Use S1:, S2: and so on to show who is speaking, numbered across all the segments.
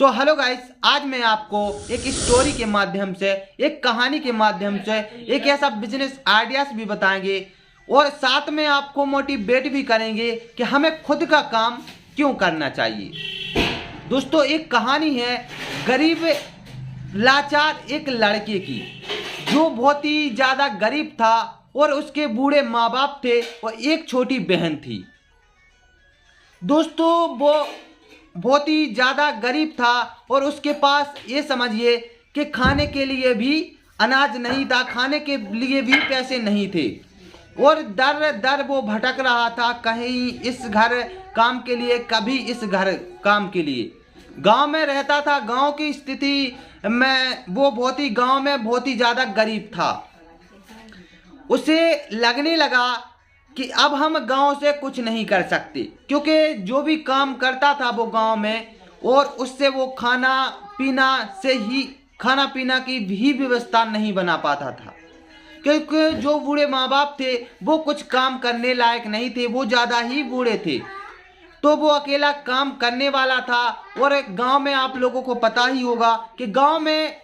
S1: Hello guys, आज मैं आपको एक स्टोरी के माध्यम से, एक कहानी के माध्यम से एक ऐसा बिजनेस आइडियाज भी बताएंगे और साथ में आपको मोटिवेट भी करेंगे कि हमें खुद का काम क्यों करना चाहिए। दोस्तों, एक कहानी है गरीब लाचार एक लड़के की, जो बहुत ही ज़्यादा गरीब था और उसके बूढ़े माँ बाप थे और एक छोटी बहन थी। दोस्तों, वो बहुत ही ज़्यादा गरीब था और उसके पास ये समझिए कि खाने के लिए भी अनाज नहीं था, खाने के लिए भी पैसे नहीं थे और दर दर वो भटक रहा था, कहीं इस घर काम के लिए, कभी इस घर काम के लिए। गांव में रहता था, गांव की स्थिति में वो गांव में बहुत ही ज़्यादा गरीब था। उसे लगने लगा कि अब हम गांव से कुछ नहीं कर सकते, क्योंकि जो भी काम करता था वो गांव में, और उससे वो खाना पीना की भी व्यवस्था नहीं बना पाता था, क्योंकि जो बूढ़े माँ बाप थे वो कुछ काम करने लायक नहीं थे, वो ज़्यादा ही बूढ़े थे, तो वो अकेला काम करने वाला था। और गांव में आप लोगों को पता ही होगा कि गांव में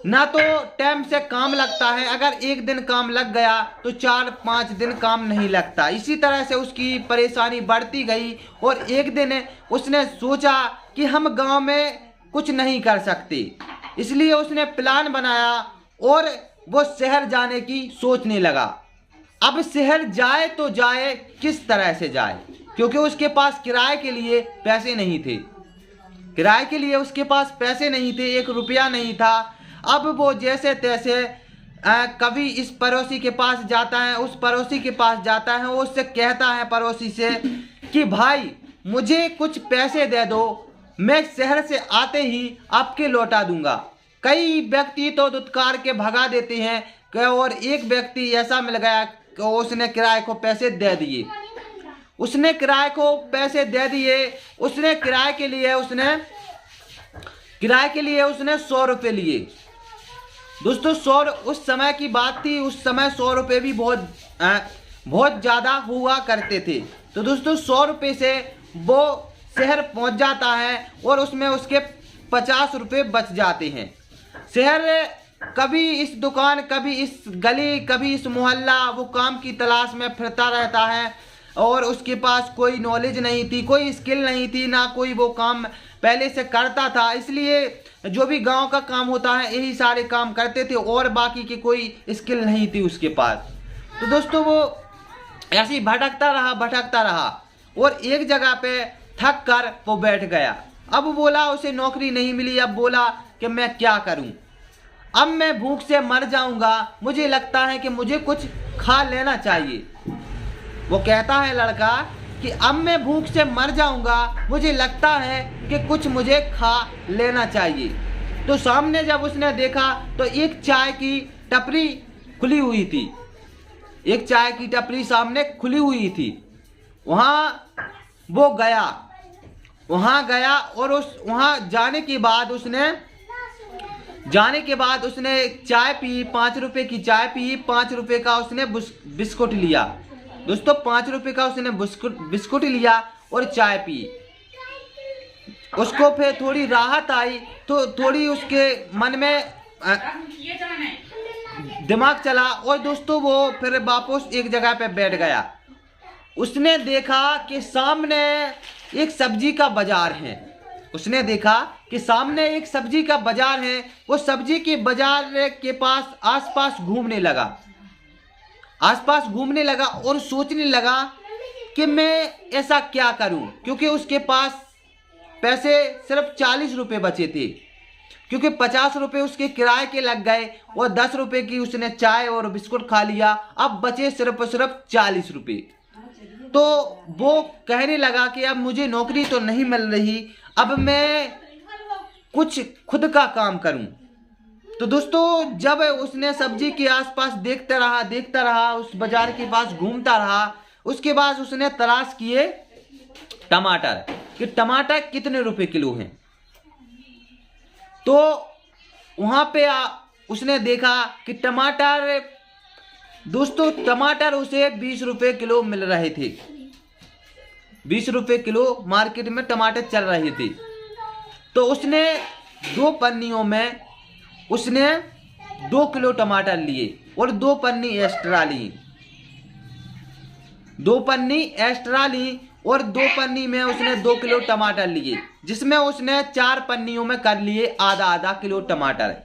S1: ना तो टाइम से काम लगता है, अगर एक दिन काम लग गया तो 4-5 दिन काम नहीं लगता। इसी तरह से उसकी परेशानी बढ़ती गई और एक दिन उसने सोचा कि हम गांव में कुछ नहीं कर सकते, इसलिए उसने प्लान बनाया और वो शहर जाने की सोचने लगा। अब शहर जाए तो जाए किस तरह से जाए, क्योंकि उसके पास किराए के लिए पैसे नहीं थे, किराए के लिए उसके पास पैसे नहीं थे, 1 रुपया नहीं था। अब वो जैसे तैसे कभी इस पड़ोसी के पास जाता है, उस पड़ोसी के पास जाता है, वो उससे कहता है पड़ोसी से कि भाई मुझे कुछ पैसे दे दो, मैं शहर से आते ही आपके लौटा दूंगा। कई व्यक्ति तो दुत्कार के भगा देते हैं और एक व्यक्ति ऐसा मिल गया कि उसने किराए को पैसे दे दिए। उसने किराए को पैसे दे दिए, उसने किराए के लिए उसने 100 रुपये लिए। दोस्तों, 100 उस समय की बात थी, उस समय 100 रुपये भी बहुत ज़्यादा हुआ करते थे। तो दोस्तों, 100 रुपये से वो शहर पहुंच जाता है और उसमें उसके 50 रुपये बच जाते हैं। शहर कभी इस दुकान, कभी इस गली, कभी इस मोहल्ला, वो काम की तलाश में फिरता रहता है और उसके पास कोई नॉलेज नहीं थी, कोई स्किल नहीं थी, ना कोई वो काम पहले से करता था, इसलिए जो भी गांव का काम होता है यही सारे काम करते थे और बाकी की कोई स्किल नहीं थी उसके पास। तो दोस्तों, वो ऐसे ही भटकता रहा और एक जगह पे थक कर वो बैठ गया। अब बोला उसे नौकरी नहीं मिली, अब बोला कि मैं क्या करूं, अब मैं भूख से मर जाऊंगा, मुझे लगता है कि मुझे कुछ खा लेना चाहिए। वो कहता है लड़का कि अब मैं भूख से मर जाऊंगा, मुझे लगता है कि कुछ मुझे खा लेना चाहिए। तो सामने जब उसने देखा तो एक चाय की टपरी खुली हुई थी, एक चाय की टपरी सामने खुली हुई थी। वहाँ गया और वहाँ जाने के बाद उसने चाय पी, 5 रुपए की चाय पी, 5 रुपए का उसने बिस्कुट लिया। दोस्तों, 5 रुपए का उसने बिस्कुट लिया और चाय पी। उसको फिर थोड़ी राहत आई, तो थोड़ी उसके मन में दिमाग चला और दोस्तों वो फिर वापस एक जगह पे बैठ गया। उसने देखा कि सामने एक सब्जी का बाजार है। वो सब्जी के बाजार के पास आसपास घूमने लगा और सोचने लगा कि मैं ऐसा क्या करूं, क्योंकि उसके पास पैसे सिर्फ 40 रुपये बचे थे, क्योंकि 50 रुपये उसके किराए के लग गए और 10 रुपये की उसने चाय और बिस्कुट खा लिया। अब बचे सिर्फ 40 रुपये। तो वो कहने लगा कि अब मुझे नौकरी तो नहीं मिल रही, अब मैं कुछ खुद का काम करूं। तो दोस्तों, जब उसने सब्जी के आसपास देखता रहा, उस बाजार के पास घूमता रहा, उसके बाद उसने तलाश किए टमाटर, कि टमाटर कितने रुपए किलो हैं। तो वहां पे उसने देखा कि टमाटर उसे 20 रुपए किलो मिल रहे थे। 20 रुपए किलो मार्केट में टमाटर चल रहे थे। तो उसने 2 पन्नियों में उसने 2 किलो टमाटर लिए और 2 पन्नी एक्स्ट्रा ली, 2 पन्नी एक्स्ट्रा ली और 2 पन्नी में उसने 2 किलो टमाटर लिए, जिसमें उसने 4 पन्नियों में कर लिए आधा आधा किलो टमाटर।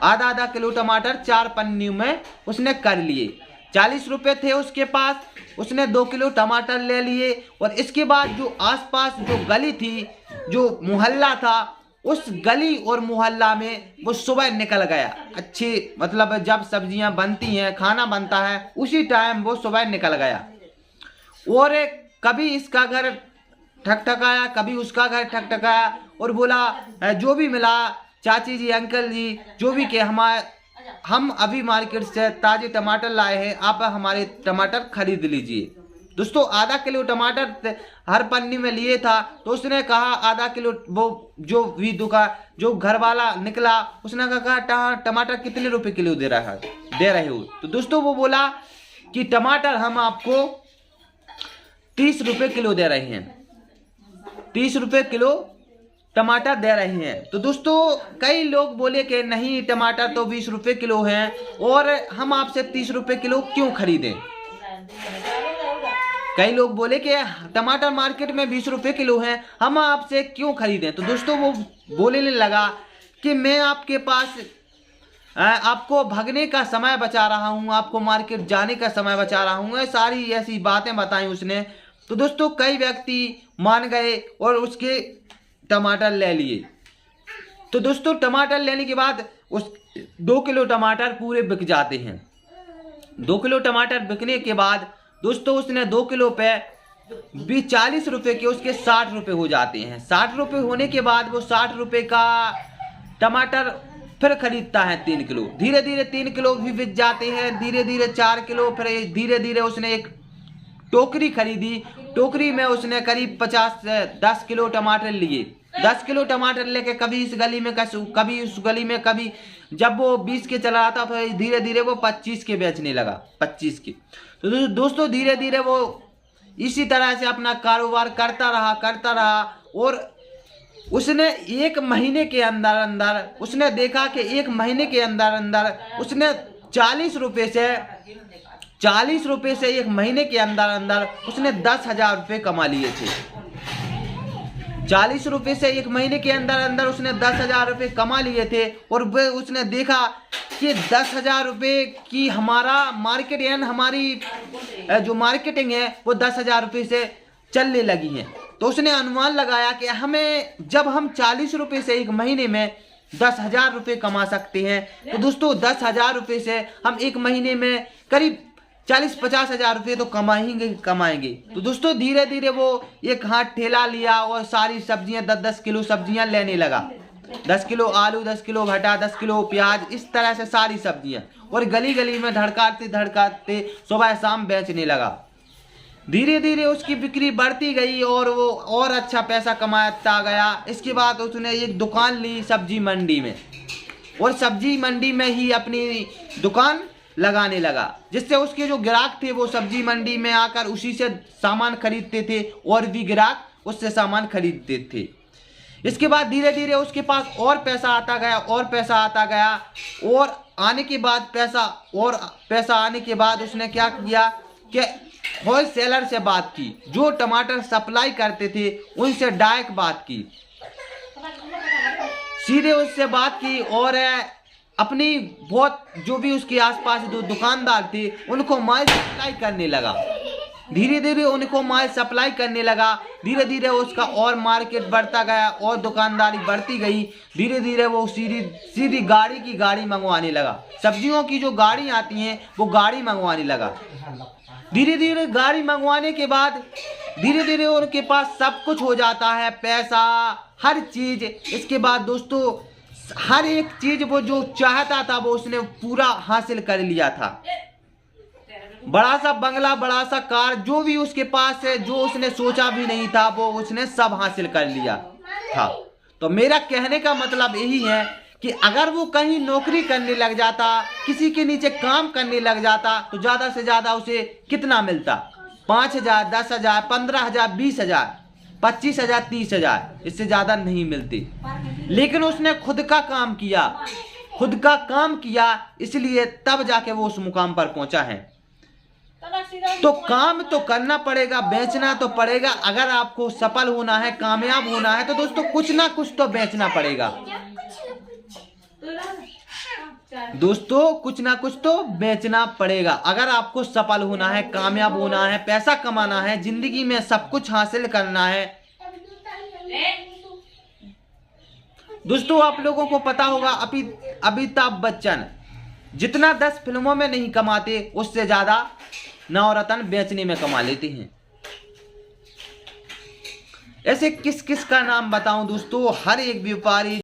S1: आधा आधा किलो टमाटर 4 पन्नियों में उसने कर लिए। 40 रुपये थे उसके पास, उसने 2 किलो टमाटर ले लिए। और इसके बाद जो आसपास जो गली थी, जो मोहल्ला था, उस गली और मोहल्ला में वो सुबह निकल गया। अच्छी मतलब जब सब्जियां बनती हैं, खाना बनता है, उसी टाइम वो सुबह निकल गया। और कभी इसका घर ठकठकाया, कभी उसका घर ठकठकाया और बोला जो भी मिला, चाची जी, अंकल जी, जो भी के हम अभी मार्केट से ताजे टमाटर लाए हैं, आप हमारे टमाटर खरीद लीजिए। दोस्तों आधा किलो टमाटर हर पन्नी में लिए था, तो उसने कहा आधा किलो, वो जो भी दुकान जो घर वाला निकला उसने कहा टमाटर कितने रुपए किलो दे रहे हो। तो दोस्तों वो बोला कि टमाटर हम आपको 30 रुपए किलो दे रहे हैं, 30 रुपए किलो टमाटर दे रहे हैं। तो दोस्तों कई लोग बोले कि नहीं, टमाटर तो 20 रुपए किलो हैं और हम आपसे 30 रुपए किलो क्यों खरीदें। कई लोग बोले कि टमाटर मार्केट में 20 रुपए किलो हैं, हम आपसे क्यों खरीदें। तो दोस्तों वो बोलने लगा कि मैं आपके पास आपको भगने का समय बचा रहा हूँ, आपको मार्केट जाने का समय बचा रहा हूँ, सारी ऐसी बातें बताई उसने। तो दोस्तों कई व्यक्ति मान गए और उसके टमाटर ले लिए। तो दोस्तों टमाटर लेने के बाद उस 2 किलो टमाटर पूरे बिक जाते हैं। 2 किलो टमाटर बिकने के बाद दोस्तों उसने 2 किलो पे 40 रुपए के उसके 60 रुपए हो जाते हैं। 60 रुपए होने के बाद वो 60 रुपए का टमाटर फिर खरीदता है 3 किलो। धीरे धीरे 3 किलो भी बिक जाते हैं, धीरे धीरे 4 किलो, फिर धीरे धीरे उसने एक टोकरी खरीदी। टोकरी में उसने करीब 50 से 10 किलो टमाटर लिए। 10 किलो टमाटर लेके कभी इस गली में कभी उस गली में, कभी जब वो 20 के चला आता था, धीरे धीरे वो 25 के बेचने लगा, 25 के। तो दोस्तों धीरे धीरे वो इसी तरह से अपना कारोबार करता रहा और उसने 1 महीने के अंदर उसने देखा कि 1 महीने के अंदर उसने 40 रुपये से 1 महीने के अंदर उसने 10,000 रुपये कमा लिए थे। 40 रुपये से 1 महीने के अंदर उसने 10,000 रुपये कमा लिए थे। और उसने देखा कि 10,000 रुपये की हमारा मार्केट यानी हमारी जो मार्केटिंग है वो 10,000 रुपये से चलने लगी है। तो उसने अनुमान लगाया कि जब हम 40 रुपये से 1 महीने में 10,000 रुपये कमा सकते हैं, तो दोस्तों 10,000 रुपये से हम 1 महीने में करीब 40-50 हज़ार रुपये तो कमाएंगे। तो दोस्तों धीरे धीरे वो एक हाथ ठेला लिया और सारी सब्जियां 10-10 किलो सब्जियां लेने लगा। 10 किलो आलू, 10 किलो भटा, 10 किलो प्याज, इस तरह से सारी सब्जियां, और गली गली में धड़काते सुबह शाम बेचने लगा। धीरे धीरे उसकी बिक्री बढ़ती गई और वो और अच्छा पैसा कमाता गया। इसके बाद उसने एक दुकान ली सब्जी मंडी में, और सब्जी मंडी में ही अपनी दुकान लगाने लगा, जिससे उसके जो ग्राहक थे वो सब्जी मंडी में आकर उसी से सामान खरीदते थे और भी ग्राहक उससे सामान खरीदते थे। इसके बाद धीरे धीरे उसके पास और पैसा आता गया और आने के बाद पैसा आने के बाद उसने क्या किया कि होलसेलर से बात की, जो टमाटर सप्लाई करते थे उनसे डायरेक्ट बात की, सीधे उससे बात की और अपनी बहुत जो भी उसके आसपास जो दुकानदार थे उनको माल सप्लाई करने लगा। धीरे धीरे उनको माल सप्लाई करने लगा। धीरे धीरे उसका और मार्केट बढ़ता गया और दुकानदारी बढ़ती गई। धीरे धीरे वो सीधी गाड़ी मंगवाने लगा। सब्जियों की जो गाड़ी आती हैं वो गाड़ी मंगवाने लगा। धीरे धीरे गाड़ी मंगवाने के बाद धीरे धीरे उनके पास सब कुछ हो जाता है, पैसा, हर चीज। इसके बाद दोस्तों हर एक चीज वो जो चाहता था वो उसने पूरा हासिल कर लिया था। बड़ा सा बंगला, बड़ा सा कार, जो भी उसके पास है, जो उसने सोचा भी नहीं था वो उसने सब हासिल कर लिया था। तो मेरा कहने का मतलब यही है कि अगर वो कहीं नौकरी करने लग जाता, किसी के नीचे काम करने लग जाता, तो ज्यादा से ज्यादा उसे कितना मिलता? 5,000, 10,000, 15,000, 20,000। 25,000 30,000, इससे ज़्यादा नहीं मिलते। लेकिन उसने खुद का काम किया, इसलिए तब जाके वो उस मुकाम पर पहुंचा है। तो काम तो करना पड़ेगा, बेचना तो पड़ेगा। अगर आपको सफल होना है, कामयाब होना है, तो दोस्तों कुछ ना कुछ तो बेचना पड़ेगा। दोस्तों कुछ ना कुछ तो बेचना पड़ेगा अगर आपको सफल होना है, कामयाब होना है, पैसा कमाना है, जिंदगी में सब कुछ हासिल करना है। दोस्तों आप लोगों को पता होगा अमिताभ बच्चन जितना 10 फिल्मों में नहीं कमाते, उससे ज्यादा नवरत्न बेचने में कमा लेते हैं। ऐसे किस किस का नाम बताऊं दोस्तों, हर एक व्यापारी